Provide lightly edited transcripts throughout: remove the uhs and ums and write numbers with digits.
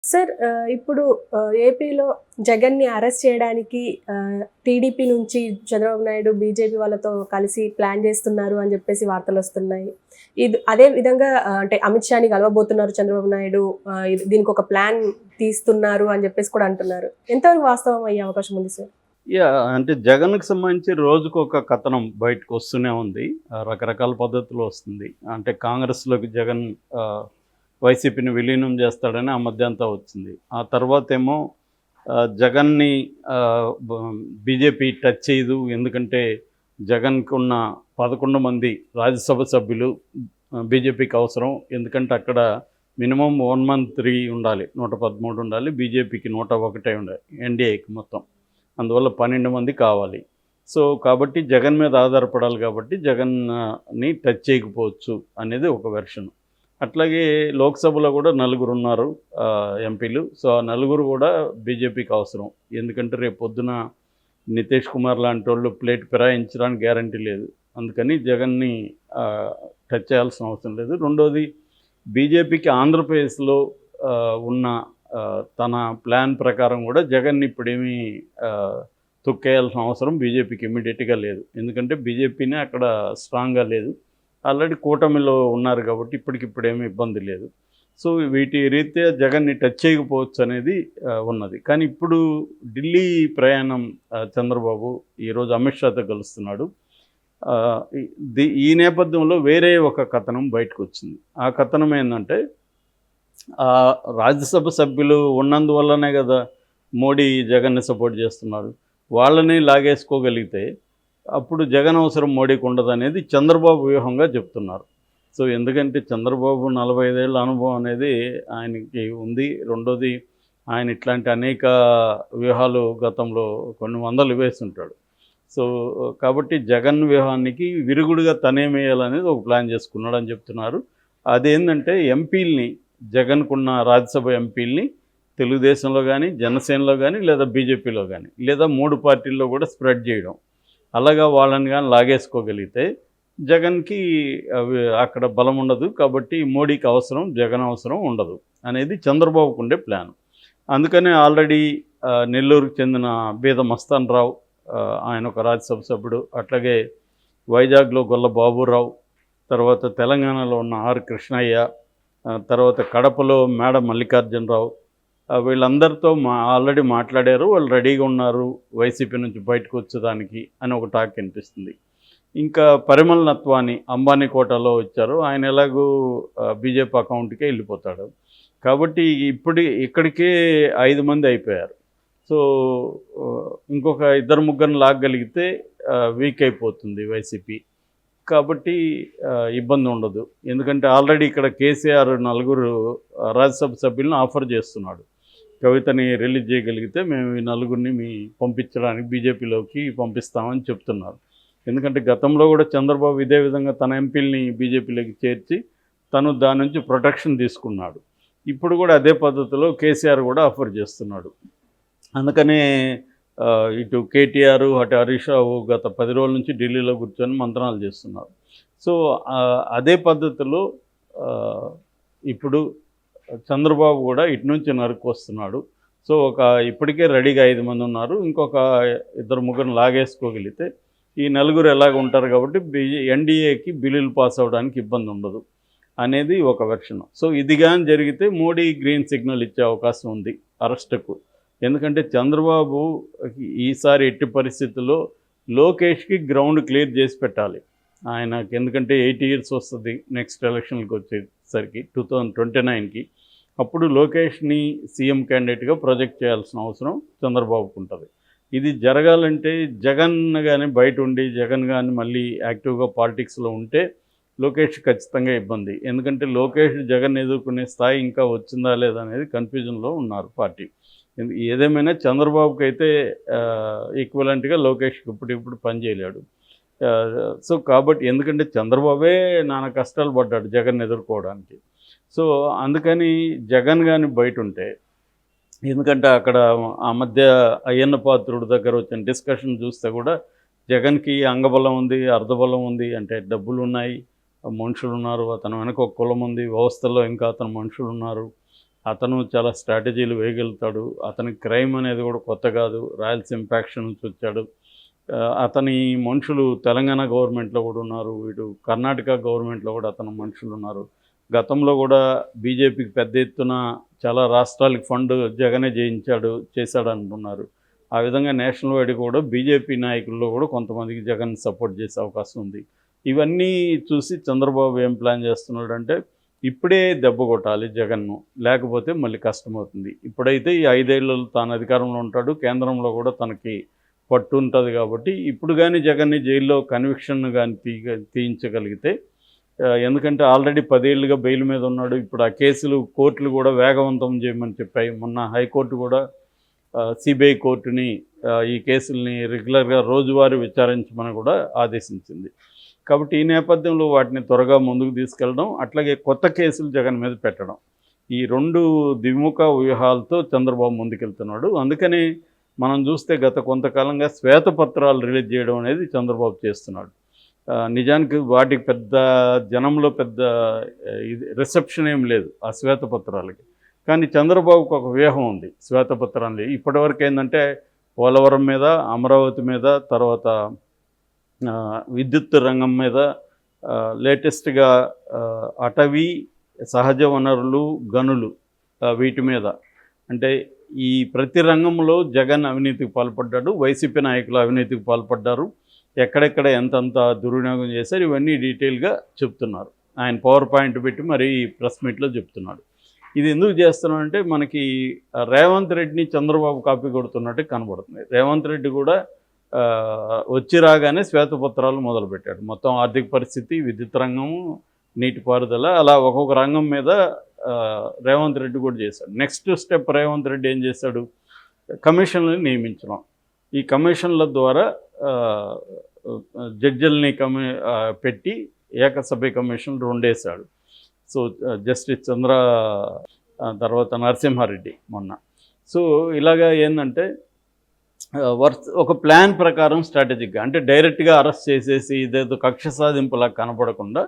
Sir ఇప్పుడు ఏపీలో జగన్‌ని అరెస్ట్ చేయడానికి టీడీపీ నుంచి చంద్రబాబు నాయుడు, బీజేపీ వాళ్ళతో కలిసి ప్లాన్ చేస్తున్నారు అని చెప్పేసి వార్తలొస్తున్నాయి. అదే విధంగా అంటే అమిత్ షాని కలవబోతున్నారు చంద్రబాబు నాయుడు. దీనికొక ప్లాన్ తీస్తున్నారు అని చెప్పేసి కూడా అంటున్నారు. ఎంతవరకు వాస్తవం అయ్యే అవకాశం ఉంది సార్? అంటే జగన్‌కి సంబంధించి రోజుకొక కథనం బయటకు వస్తూనే ఉంది. రకరకాల పద్ధతిలో వస్తుంది. అంటే కాంగ్రెస్‌లోకి జగన్ వైసీపీని విలీనం చేస్తాడని ఆ మధ్య అంతా వచ్చింది. ఆ తర్వాతేమో జగన్‌ని బీజేపీ టచ్ చేయదు. ఎందుకంటే జగన్‌కున్న 11 మంది రాజ్యసభ సభ్యులు బీజేపీకి అవసరం. ఎందుకంటే అక్కడ మినిమమ్ 113 ఉండాలి. 113 ఉండాలి. బీజేపీకి 101 ఉండాలి. ఎన్డీఏకి మొత్తం. అందువల్ల 12 మంది కావాలి. సో కాబట్టి జగన్ మీద ఆధారపడాలి కాబట్టి జగన్‌ని టచ్ చేయకపోవచ్చు అనేది ఒక వెర్షన్. అట్లాగే లోక్సభలో కూడా నలుగురు ఉన్నారు ఎంపీలు. సో ఆ నలుగురు కూడా బీజేపీకి అవసరం. ఎందుకంటే రేపు పొద్దున నితీష్ కుమార్ లాంటి వాళ్ళు ప్లేట్ ఫిరాయించడానికి గ్యారంటీ లేదు. అందుకని జగన్ని టచ్ చేయాల్సిన అవసరం లేదు. రెండోది, బీజేపీకి ఆంధ్రప్రదేశ్లో ఉన్న తన ప్లాన్ ప్రకారం కూడా జగన్ని ఇప్పుడేమీ తొక్కేయాల్సిన అవసరం బీజేపీకి ఇమ్మీడియట్గా లేదు. ఎందుకంటే బీజేపీనే అక్కడ స్ట్రాంగ్గా లేదు. ఆల్రెడీ కూటమిలో ఉన్నారు కాబట్టి ఇప్పటికిప్పుడేమీ ఇబ్బంది లేదు. సో వీటి రీత్యా జగన్ని టచ్ చేయకపోవచ్చు అనేది ఉన్నది. కానీ ఇప్పుడు ఢిల్లీ ప్రయాణం చంద్రబాబు ఈరోజు అమిత్ షాతో కలుస్తున్నాడు. ఈ నేపథ్యంలో వేరే ఒక కథనం బయటకు వచ్చింది. ఆ కథనం ఏంటంటే, రాజ్యసభ సభ్యులు ఉన్నందువల్లనే కదా మోడీ జగన్ని సపోర్ట్ చేస్తున్నారు. వాళ్ళని లాగేసుకోగలిగితే అప్పుడు జగన్ అవసరం మోడీకి ఉండదు అనేది చంద్రబాబు వ్యూహంగా చెప్తున్నారు. సో ఎందుకంటే చంద్రబాబు 45 ఏళ్ళ అనుభవం అనేది ఆయనకి ఉంది. రెండోది, ఆయన ఇట్లాంటి అనేక వ్యూహాలు గతంలో కొన్ని వందలు వేస్తుంటాడు. సో కాబట్టి జగన్ వ్యూహానికి విరుగుడుగా తనేమేయాలనేది ఒక ప్లాన్ చేసుకున్నాడు అని చెప్తున్నారు. అదేంటంటే ఎంపీల్ని, జగన్కున్న రాజ్యసభ ఎంపీల్ని తెలుగుదేశంలో కానీ, జనసేనలో కానీ, లేదా బీజేపీలో కానీ, లేదా 3 పార్టీల్లో కూడా స్ప్రెడ్ చేయడం. అలాగా వాళ్ళని కానీ లాగేసుకోగలిగితే జగన్కి అక్కడ బలం ఉండదు. కాబట్టి మోడీకి అవసరం, జగన్ అవసరం ఉండదు అనేది చంద్రబాబుకు ఉండే ప్లాన్. అందుకనే ఆల్రెడీ నెల్లూరుకు చెందిన బీద మస్తాన్ రావు, ఆయన ఒక రాజ్యసభ సభ్యుడు. అట్లాగే వైజాగ్లో గొల్ల బాబురావు, తర్వాత తెలంగాణలో ఉన్న ఆర్ కృష్ణయ్య, తర్వాత కడపలో మేడ మల్లికార్జునరావు, వీళ్ళందరితో ఆల్రెడీ మాట్లాడారు. వాళ్ళు రెడీగా ఉన్నారు వైసీపీ నుంచి బయటకు వచ్చేదానికి అని ఒక టాక్ కనిపిస్తుంది. ఇంకా పరిమళ్ నత్వాని అంబానీ కోటాలో వచ్చారు. ఆయన ఎలాగూ బీజేపీ అకౌంట్కే వెళ్ళిపోతాడు. కాబట్టి ఇక్కడికే 5 మంది అయిపోయారు. సో ఇంకొక 2-3 లాగగలిగితే వీక్ అయిపోతుంది వైసీపీ. కాబట్టి ఇబ్బంది ఉండదు. ఎందుకంటే ఆల్రెడీ ఇక్కడ కేసీఆర్ 4 రాజ్యసభ సభ్యులను ఆఫర్ చేస్తున్నాడు. కవితని రిలీజ్ చేయగలిగితే మేము ఈ 4 పంపించడానికి బీజేపీలోకి పంపిస్తామని చెప్తున్నారు. ఎందుకంటే గతంలో కూడా చంద్రబాబు ఇదే విధంగా తన ఎంపీలని బీజేపీలోకి చేర్చి తను దాని నుంచి ప్రొటెక్షన్ తీసుకున్నాడు. ఇప్పుడు కూడా అదే పద్ధతిలో కేసీఆర్ కూడా ఆఫర్ చేస్తున్నాడు. అందుకనే ఇటు కేటీఆర్, అటు హరీష్ రావు గత 10 రోజుల నుంచి ఢిల్లీలో కూర్చొని మంత్రాలు చేస్తున్నారు. సో అదే పద్ధతిలో ఇప్పుడు చంద్రబాబు కూడా ఇటు నుంచి నరుకొస్తున్నాడు. సో ఇప్పటికే రెడీగా 5 మంది ఉన్నారు. ఇంకొక 2-3 లాగేసుకోగలిగితే ఈ 4 ఎలాగ ఉంటారు కాబట్టి ఎన్డీఏకి బిల్లులు పాస్ అవ్వడానికి ఇబ్బంది ఉండదు అనేది ఒక వెర్షన్. సో ఇది కానీ జరిగితే మోడీ గ్రీన్ సిగ్నల్ ఇచ్చే అవకాశం ఉంది అరెస్టుకు. ఎందుకంటే చంద్రబాబు ఈసారి ఎట్టి పరిస్థితుల్లో లోకేష్కి గ్రౌండ్ క్లియర్ చేసి పెట్టాలి ఆయనకి. ఎందుకంటే 80 years వస్తుంది నెక్స్ట్ ఎలక్షన్కి వచ్చేసరికి 2029కి. అప్పుడు లోకేష్ని సీఎం క్యాండిడేట్గా ప్రొజెక్ట్ చేయాల్సిన అవసరం చంద్రబాబుకు ఉంటుంది. ఇది జరగాలంటే జగన్ కానీ బయట ఉండి, జగన్ కానీ మళ్ళీ యాక్టివ్గా పాలిటిక్స్లో ఉంటే లోకేష్ ఖచ్చితంగా ఇబ్బంది. ఎందుకంటే లోకేష్ జగన్ ఎదుర్కొనే స్థాయి ఇంకా వచ్చిందా లేదా అనేది కన్ఫ్యూజన్లో ఉన్నారు పార్టీ. ఏదేమైనా చంద్రబాబుకి అయితే ఈక్వలెంట్గా లోకేష్కి ఇప్పుడు పనిచేయలేడు. సో కాబట్టి ఎందుకంటే చంద్రబాబే నానా కష్టాలు పడ్డాడు జగన్ ఎదుర్కోవడానికి. సో అందుకని జగన్ కానీ బయట ఉంటే, ఎందుకంటే అక్కడ ఆ మధ్య అయ్యన్న పాత్రుడి దగ్గర వచ్చిన డిస్కషన్ చూస్తే కూడా జగన్కి అంగబలం ఉంది, అర్ధబలం ఉంది. అంటే డబ్బులు ఉన్నాయి, మనుషులు ఉన్నారు, అతను వెనక ఒక కులం ఉంది, వ్యవస్థలో ఇంకా అతను మనుషులు ఉన్నారు. అతను చాలా స్ట్రాటజీలు వేయగలుగుతాడు. అతనికి క్రైమ్ అనేది కూడా కొత్త కాదు. రాయలసీమ ఫ్యాక్షన్ నుంచి వచ్చాడు. అతని మనుషులు తెలంగాణ గవర్నమెంట్లో కూడా ఉన్నారు. ఇటు కర్ణాటక గవర్నమెంట్లో కూడా అతని మనుషులు ఉన్నారు. గతంలో కూడా బీజేపీకి పెద్ద ఎత్తున చాలా రాష్ట్రాలకు ఫండ్ జగనే చేశాడు అంటున్నారు. ఆ విధంగా నేషనల్ వైడ్ కూడా బీజేపీ నాయకుల్లో కూడా కొంతమందికి జగన్ సపోర్ట్ చేసే అవకాశం ఉంది. ఇవన్నీ చూసి చంద్రబాబు ఏం ప్లాన్ చేస్తున్నాడంటే ఇప్పుడే దెబ్బ కొట్టాలి జగన్ను, లేకపోతే మళ్ళీ కష్టమవుతుంది. ఇప్పుడైతే ఈ 5 ఏళ్ళు తాను అధికారంలో ఉంటాడు, కేంద్రంలో కూడా తనకి పట్టు ఉంటుంది కాబట్టి ఇప్పుడు కానీ జగన్ని జైల్లో కన్విక్షన్ కానీ తీయించగలిగితే, ఎందుకంటే ఆల్రెడీ 10 ఏళ్ళుగా బెయిల్ మీద ఉన్నాడు. ఇప్పుడు ఆ కేసులు కోర్టులు కూడా వేగవంతం చేయమని చెప్పాయి. మొన్న హైకోర్టు కూడా సిబిఐ కోర్టుని ఈ కేసుల్ని రెగ్యులర్గా రోజువారీ విచారించమని కూడా ఆదేశించింది. కాబట్టి ఈ నేపథ్యంలో వాటిని త్వరగా ముందుకు తీసుకెళ్ళడం, అట్లాగే కొత్త కేసులు జగన్ మీద పెట్టడం, ఈ 2 ద్విముఖ వ్యూహాలతో చంద్రబాబు ముందుకెళ్తున్నాడు. అందుకని మనం చూస్తే గత కొంతకాలంగా శ్వేతపత్రాలు రిలీజ్ చేయడం అనేది చంద్రబాబు చేస్తున్నాడు. నిజానికి వాటికి పెద్ద జనంలో పెద్ద ఇది రిసెప్షన్ ఏం లేదు ఆ శ్వేతపత్రాలకి. కానీ చంద్రబాబుకు ఒక వ్యూహం ఉంది శ్వేతపత్రాన్ని. ఇప్పటివరకు ఏంటంటే పోలవరం మీద, అమరావతి మీద, తర్వాత విద్యుత్ రంగం మీద, లేటెస్ట్గా అటవీ, సహజ వనరులు, గనులు, వీటి మీద, అంటే ఈ ప్రతి రంగంలో జగన్ అవినీతికి పాల్పడ్డాడు, వైసీపీ నాయకులు అవినీతికి పాల్పడ్డారు, ఎక్కడెక్కడ ఎంతంత దుర్వినియోగం చేశారు, ఇవన్నీ డీటెయిల్గా చెప్తున్నారు. ఆయన పవర్ పాయింట్ పెట్టి మరి ప్రెస్ మీట్లో చెప్తున్నాడు. ఇది ఎందుకు చేస్తున్నాడంటే మనకి రేవంత్ రెడ్డిని చంద్రబాబు కాపీ కొడుతున్నట్టు కనబడుతుంది. రేవంత్ రెడ్డి కూడా వచ్చి రాగానే శ్వేతపత్రాలు మొదలుపెట్టాడు. మొత్తం ఆర్థిక పరిస్థితి, విద్యుత్ రంగము, నీటిపారుదల, అలా ఒక్కొక్క రంగం మీద రేవంత్ రెడ్డి కూడా చేశాడు. నెక్స్ట్ స్టెప్ రేవంత్ రెడ్డి ఏం చేశాడు, కమిషన్లను నియమించడం. ఈ కమిషన్ల ద్వారా జడ్జిల్ని పెట్టి ఏకసభ్య కమిషన్లు 2 వేశాడు. సో జస్టిస్ చంద్ర, తర్వాత నరసింహారెడ్డి మొన్న. సో ఇలాగా ఏంటంటే ఒక ప్లాన్ ప్రకారం స్ట్రాటజిక్గా, అంటే డైరెక్ట్గా అరెస్ట్ చేసేసి ఇదేదో కక్ష సాధింపులా కనపడకుండా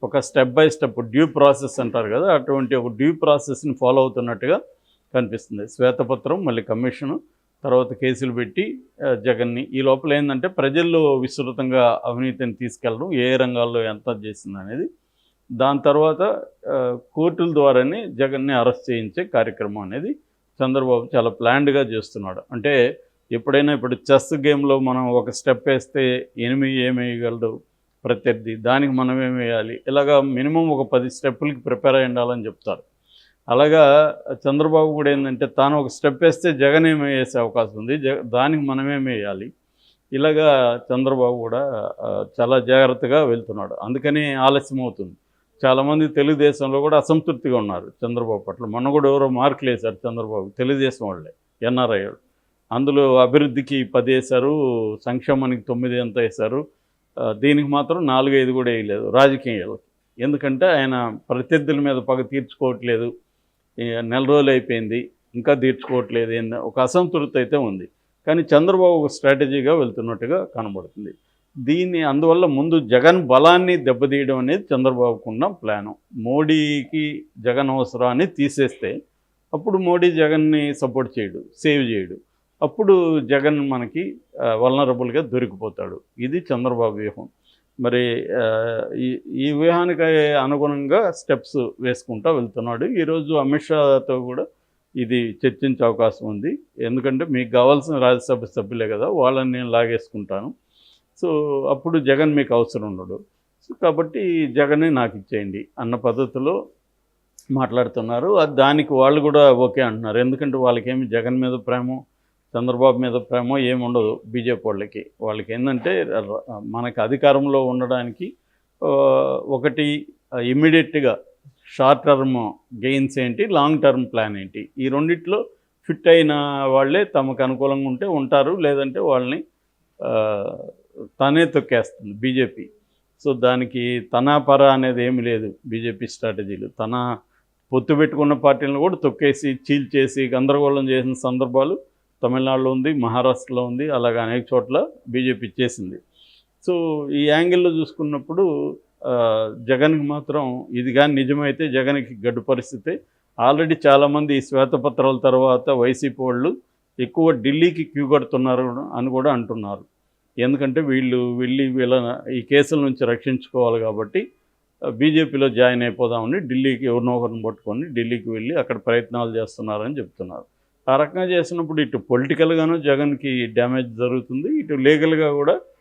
ఒక step by step due process అంటారు కదా, అటువంటి ఒక డ్యూ ప్రాసెస్ని ఫాలో అవుతున్నట్టుగా కనిపిస్తుంది. శ్వేతపత్రం, మళ్ళీ కమిషను, తర్వాత కేసులు పెట్టి జగన్ని. ఈ లోపల ఏంటంటే ప్రజల్లో విస్తృతంగా అవినీతిని తీసుకెళ్ళడం, ఏ రంగాల్లో ఎంత చేసింది అనేది, దాని తర్వాత కోర్టుల ద్వారానే జగన్ని అరెస్ట్ చేయించే కార్యక్రమం అనేది చంద్రబాబు చాలా ప్లాన్డ్గా చేస్తున్నాడు. అంటే ఎప్పుడైనా ఇప్పుడు చెస్ గేమ్లో మనం ఒక స్టెప్ వేస్తే ఎనిమిది ఏమేయగలడు ప్రత్యర్థి, దానికి మనం ఏం వేయాలి, ఇలాగా మినిమం ఒక 10 స్టెప్పులకి ప్రిపేర్ అయి ఉండాలని చెప్తారు. అలాగా చంద్రబాబు కూడా ఏంటంటే తాను ఒక స్టెప్ వేస్తే జగన్ ఏమి వేసే అవకాశం ఉంది, దానికి మనమేం వేయాలి, ఇలాగా చంద్రబాబు కూడా చాలా జాగ్రత్తగా వెళ్తున్నాడు. అందుకని ఆలస్యం అవుతుంది. చాలామంది తెలుగుదేశంలో కూడా అసంతృప్తిగా ఉన్నారు చంద్రబాబు పట్ల. మొన్న కూడా ఎవరో మార్కులు వేశారు చంద్రబాబు, తెలుగుదేశం వాళ్ళే, ఎన్ఆర్ఐ. అందులో అభివృద్ధికి 10 వేశారు, సంక్షేమానికి 9 ఎంత వేశారు, దీనికి మాత్రం 4-5 కూడా వేయలేదు రాజకీయాలకు. ఎందుకంటే ఆయన ప్రత్యర్థుల మీద పగ తీర్చుకోవట్లేదు, నెల రోజులు అయిపోయింది ఇంకా తీర్చుకోవట్లేదు, ఒక అసంతృప్తి అయితే ఉంది. కానీ చంద్రబాబు ఒక స్ట్రాటజీగా వెళ్తున్నట్టుగా కనబడుతుంది. అందువల్ల ముందు జగన్ బలాన్ని దెబ్బతీయడం అనేది చంద్రబాబుకున్న ప్లాను. మోడీకి జగన్ అవసరాన్ని తీసేస్తే అప్పుడు మోడీ జగన్ని సపోర్ట్ చేయడు, సేవ్ చేయడు, అప్పుడు జగన్ మనకి వల్నరబుల్గా దొరికిపోతాడు. ఇది చంద్రబాబు వ్యూహం. మరి ఈ వ్యూహానికి అనుగుణంగా స్టెప్స్ వేసుకుంటూ వెళ్తున్నాడు. ఈరోజు అమిత్ షాతో కూడా ఇది చర్చించే అవకాశం ఉంది. ఎందుకంటే మీకు కావాల్సిన రాజ్యసభ సభ్యులే కదా, వాళ్ళని నేను లాగేసుకుంటాను, సో అప్పుడు జగన్ మీకు అవసరం ఉండడు, సో కాబట్టి జగన్ని నాకు ఇచ్చేయండి అన్న పద్ధతిలో మాట్లాడుతున్నారు. దానికి వాళ్ళు కూడా ఓకే అంటున్నారు. ఎందుకంటే వాళ్ళకేమి జగన్ మీద ప్రేమో చంద్రబాబు మీద ప్రేమో ఏమి ఉండదు బీజేపీ వాళ్ళకి. వాళ్ళకి ఏంటంటే మనకి అధికారంలో ఉండడానికి ఒకటి ఇమ్మీడియట్గా షార్ట్ టర్మ్ గెయిన్స్ ఏంటి, లాంగ్ టర్మ్ ప్లాన్ ఏంటి, ఈ రెండిట్లో ఫిట్ అయిన వాళ్ళే తమకు అనుకూలంగా ఉంటే ఉంటారు, లేదంటే వాళ్ళని తనే తొక్కేస్తుంది బీజేపీ. సో దానికి తన పర అనేది ఏమి లేదు బీజేపీ స్ట్రాటజీలు. తన పొత్తు పెట్టుకున్న పార్టీలను కూడా తొక్కేసి చీల్చేసి గందరగోళం చేసిన సందర్భాలు తమిళనాడులో ఉంది, మహారాష్ట్రలో ఉంది, అలాగే అనేక చోట్ల బీజేపీ చేసింది. సో ఈ యాంగిల్లో చూసుకున్నప్పుడు జగన్కి మాత్రం ఇది కానీ నిజమైతే జగన్కి గడ్డు పరిస్థితి. ఆల్రెడీ చాలామంది ఈ శ్వేతపత్రాల తర్వాత వైసీపీ వాళ్ళు ఎక్కువ ఢిల్లీకి క్యూ కడుతున్నారు అని కూడా అంటున్నారు. ఎందుకంటే వీళ్ళు వెళ్ళి వీళ్ళ ఈ కేసుల నుంచి రక్షించుకోవాలి కాబట్టి బీజేపీలో జాయిన్ అయిపోదామని ఢిల్లీకి ఎవరినో ఒకరిని పట్టుకొని ఢిల్లీకి వెళ్ళి అక్కడ ప్రయత్నాలు చేస్తున్నారని చెప్తున్నారు. ఆ రకంగా చేసినప్పుడు ఇటు పొలిటికల్గాను జగన్కి డ్యామేజ్ జరుగుతుంది, ఇటు లీగల్గా కూడా